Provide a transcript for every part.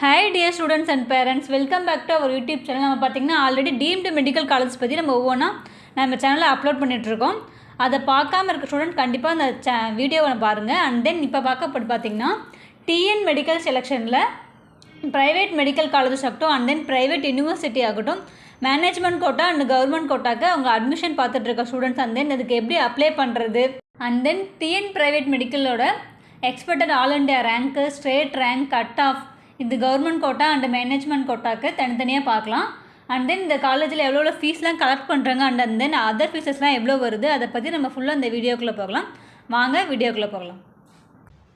Hi dear students and parents, welcome back to our YouTube channel. நம்ம பார்த்தீங்கன்னா already deemed medical college பற்றி நம்ம ஒவ்வொன்றா நம்ம சேனலில் அப்லோட் பண்ணிகிட்ருக்கோம். அதை பார்க்காம இருக்க ஸ்டூடெண்ட் கண்டிப்பாக அந்த வீடியோவை பாருங்கள். அண்ட் தென் இப்போ பார்க்கப்பட்டு பார்த்தீங்கன்னா டிஎன் மெடிக்கல் செலெக்ஷனில் ப்ரைவேட் மெடிக்கல் காலேஜஸ் ஆகட்டும் அண்ட் தென் ப்ரைவேட் யூனிவர்சிட்டி ஆகட்டும் மேனேஜ்மெண்ட் கோட்டா அண்ட் கவர்மெண்ட் கோட்டாக்கு அவங்க அட்மிஷன் பார்த்துட்டு இருக்க ஸ்டூடெண்ட்ஸ் அண்ட் தென் அதுக்கு எப்படி அப்ளை பண்ணுறது அண்ட் தென் டிஎன் ப்ரைவேட் மெடிக்கலோட எக்ஸ்பெக்டட் ஆல் இண்டியா ரேங்க்கு ஸ்டேட் ரேங்க் கட் ஆஃப் இது கவர்மெண்ட் கோட்டா அண்ட் மேனேஜ்மெண்ட் கோட்டாக்கு தனித்தனியாக பார்க்கலாம். அண்ட் தென் இந்த காலேஜில் எவ்வளோ ஃபீஸ்லாம் கலெக்ட் பண்ணுறாங்க அண்ட் தென் அதர் ஃபீஸஸ்லாம் எவ்வளோ வருது அதை பற்றி நம்ம ஃபுல்லாக இந்த வீடியோக்குள்ளே போகலாம். வாங்க வீடியோக்குள்ளே போகலாம்.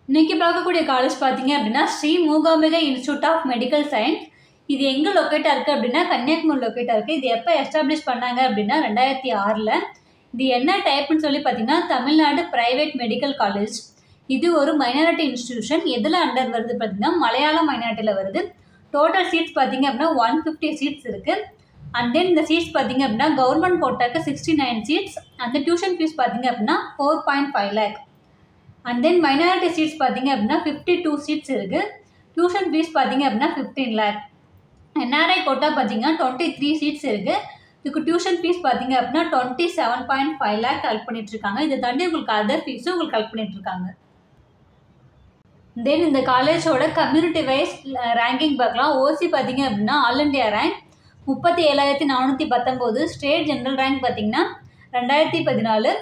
இன்றைக்கி பார்க்கக்கூடிய காலேஜ் பார்த்தீங்க அப்படின்னா Sri Mookambika institute of medical science. இது எங்கே லொக்கேட்டாக இருக்குது அப்படின்னா கன்னியாகுமரி லொக்கேட்டாக இருக்குது. இது எப்போ எஸ்டாப்ளிஷ் பண்ணாங்க அப்படின்னா 2006. இது என்ன டைப்புன்னு சொல்லி பார்த்தீங்கன்னா தமிழ்நாடு ப்ரைவேட் மெடிக்கல் காலேஜ். இது ஒரு மைனாரிட்டி இன்ஸ்டிடியூஷன். எதில் அண்டர் வருது பார்த்தீங்கன்னா மலையாளம் மைனாரிட்டியில் வருது. டோட்டல் சீட்ஸ் பார்த்தீங்க அப்படின்னா 150 சீட்ஸ் இருக்குது. அண்ட் தென் இந்த சீட்ஸ் பார்த்தீங்க அப்படின்னா கவர்மெண்ட் கோட்டாக்கு 69 சீட்ஸ். அந்த டியூஷன் ஃபீஸ் பார்த்தீங்க அப்படின்னா 4.5 lakh. And then minority seats பார்த்தீங்க அப்படின்னா 52 சீட்ஸ் இருக்குது. டியூஷன் ஃபீஸ் பார்த்தீங்க அப்படின்னா 15 lakh. என்ஆர்ஐ கோட்டா பார்த்தீங்கன்னா 23 சீட்ஸ் இருக்குது. இதுக்கு டியூஷன் ஃபீஸ் பார்த்தீங்க அப்படின்னா 27.5 lakh கலெக்ட் பண்ணிட்டுருக்காங்க. இதை தாண்டி உங்களுக்கு அதர் ஃபீஸும் உங்களுக்கு கலெக்ட் பண்ணிட்டுருக்காங்க. தென் இந்த காலேஜோட கம்யூனிட்டி வைஸ் ரேங்கிங் பார்க்கலாம். ஓசி பார்த்தீங்க அப்படின்னா all India rank 37,419. State general rank பார்த்தீங்கன்னா 2014.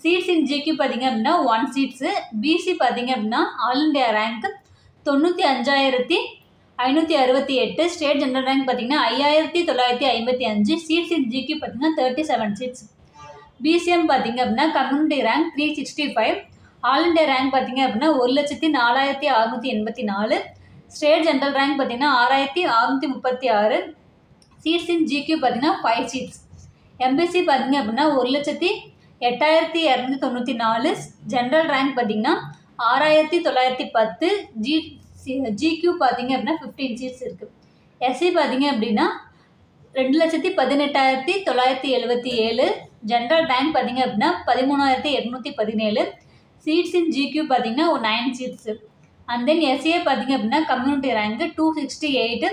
சீட்ஸ் இன் ஜிக்யூ பார்த்தீங்க அப்படின்னா 1 சீட்ஸு. பிசி பார்த்தீங்க அப்படின்னா all India rank 95,568. State general rank பார்த்தீங்கன்னா 5,955. சீட்ஸ் இன் ஜிக்யூ பார்த்தீங்கன்னா 37 சீட்ஸ். பிசிஎம் பார்த்தீங்க அப்படின்னா community rank 365. All India rank பார்த்தீங்க அப்படின்னா 1,04,684. ஸ்டேட் ஜென்ரல் ரேங்க் பார்த்தீங்கன்னா 6,636. சீட்ஸ் இன் ஜிக்யூ பார்த்தீங்கன்னா 5 சீட்ஸ். எம்பிசி பார்த்தீங்க அப்படின்னா 1,08,294. ஜென்ரல் ரேங்க் பார்த்தீங்கன்னா 6,910. ஜிக்யூ பார்த்தீங்க அப்படின்னா 15 சீட்ஸ் இருக்குது. எஸ்சி பார்த்தீங்க அப்படின்னா 2,18,977. ஜென்ரல் ரேங்க் பார்த்தீங்க அப்படின்னா 13,817. சீட்ஸ் இன் ஜிக்யூ பார்த்தீங்கன்னா 9 சீட்ஸு. அண்ட் தென் எஸ்ஏ பார்த்தீங்க அப்படின்னா community rank 268.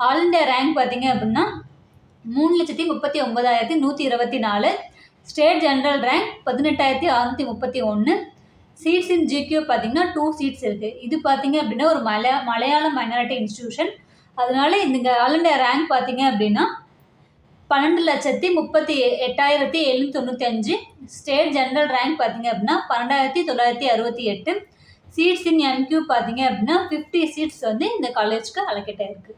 All India rank பார்த்தீங்க அப்படின்னா 3,39,124. State general rank 18,631. சீட்ஸ் இன் ஜிக்யூ பார்த்தீங்கன்னா 2 சீட்ஸ் இருக்குது. இது பார்த்தீங்க அப்படின்னா ஒரு மலையாளம் மைனாரிட்டி இன்ஸ்டிடியூஷன். அதனால இந்த ஆல் இண்டியா ரேங்க் பார்த்தீங்க அப்படின்னா 12,38,795. ஸ்டேட் ஜென்ரல் ரேங்க் பார்த்தீங்க அப்படின்னா 12,968. சீட்ஸ் இன் எம்கியூ பார்த்தீங்க அப்படின்னா 50 சீட்ஸ் வந்து இந்த காலேஜ்க்கு அலோகேட் ஆகிருக்கு.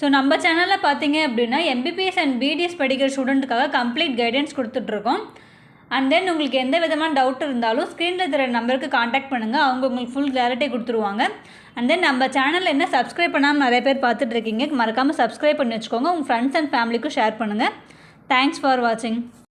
ஸோ நம்ம சேனலில் பார்த்தீங்க அப்படின்னா எம்பிபிஎஸ் அண்ட் பிடிஎஸ் படிக்கிற ஸ்டூடெண்ட்டுக்காக கம்ப்ளீட் கைடன்ஸ் கொடுத்துட்ருக்கோம். அண்ட் தென் உங்களுக்கு எந்த விதமான டவுட் இருந்தாலும் ஸ்க்ரீனில் தர நம்பருக்கு காண்டாக்ட் பண்ணுங்கள். அவங்க உங்களுக்கு ஃபுல் கிளாரிட்டி கொடுத்துருவாங்க. அண்ட் தென் நம்ம சேனலில் என்ன சப்ஸ்கிரைப் பண்ணாமல் நிறைய பேர் பார்த்துட்ருக்கீங்க. மறக்காமல் சப்ஸ்கிரைப் பண்ணி வச்சுக்கோங்க. உங்கள் ஃப்ரெண்ட்ஸ் அண்ட் ஃபேமிலிக்கும் ஷேர் பண்ணுங்கள். தேங்க்ஸ் ஃபார் வாட்சிங்.